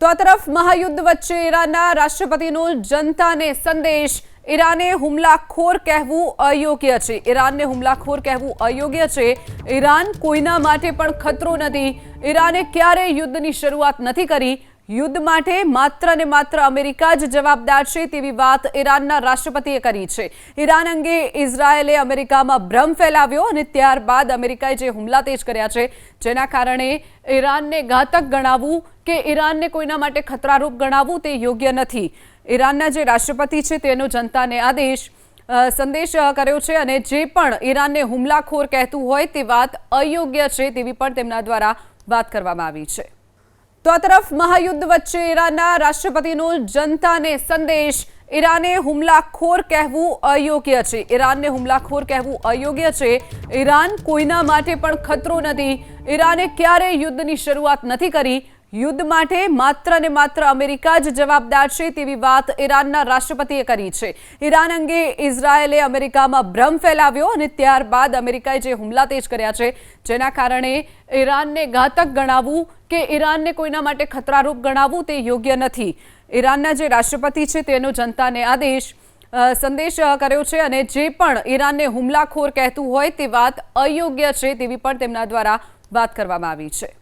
તો આ તરફ મહાયુદ્ધ વચ્ચે ઈરાનના રાષ્ટ્રપતિનો જનતાને સંદેશ। ઈરાને હુમલાખોર કહેવું અયોગ્ય છે। ઈરાનને હુમલાખોર કહેવું અયોગ્ય છે। ઈરાન કોઈના માટે પણ ખતરો નથી। ઈરાને ક્યારેય યુદ્ધની શરૂઆત નથી કરી। યુદ્ધ માટે માત્ર ને માત્ર અમેરિકા જ જવાબદાર છે તેવી વાત ઈરાનના રાષ્ટ્રપતિએ કરી છે। ઈરાન અંગે ઇઝરાયેલે અમેરિકામાં ભ્રમ ફેલાવ્યો અને ત્યારબાદ અમેરિકાએ જે હુમલા તેજ કર્યા છે જેના કારણે ઈરાનને ઘાતક ગણાવવું કે ઈરાનને કોઈના માટે ખતરારૂપ ગણાવવું તે યોગ્ય નથી। ઈરાનના જે રાષ્ટ્રપતિ છે તેનો જનતાને સંદેશ કર્યો છે અને જે પણ ઈરાનને હુમલાખોર કહેતું હોય તે વાત અયોગ્ય છે તેવી પણ તેમના દ્વારા વાત કરવામાં આવી છે। તો આ તરફ મહાયુદ્ધ વચ્ચે ઈરાનના રાષ્ટ્રપતિનો જનતાને સંદેશ। ઈરાને હુમલાખોર કહેવું અયોગ્ય છે। ઈરાનને હુમલાખોર કહેવું અયોગ્ય છે। ઈરાન કોઈના માટે પણ ખતરો નથી। ઈરાને ક્યારેય યુદ્ધની શરૂઆત નથી કરી। યુદ્ધ માટે માત્ર ને માત્ર અમેરિકા જ જવાબદાર છે તેવી વાત ઈરાનના રાષ્ટ્રપતિએ કરી છે। ઈરાન અંગે ઇઝરાયેલે અમેરિકામાં ભ્રમ ફેલાવ્યો અને ત્યારબાદ અમેરિકાએ જે હુમલા તેજ કર્યા છે જેના કારણે ઈરાનને ઘાતક ગણાવવું કે ઈરાનને કોઈના માટે ખતરારૂપ ગણાવવું તે યોગ્ય નથી। ઈરાનના જે રાષ્ટ્રપતિ છે તેનો જનતાને સંદેશ કર્યો છે અને જે પણ ઈરાનને હુમલાખોર કહેતું હોય તે વાત અયોગ્ય છે તેવી પણ તેમના દ્વારા વાત કરવામાં આવી છે।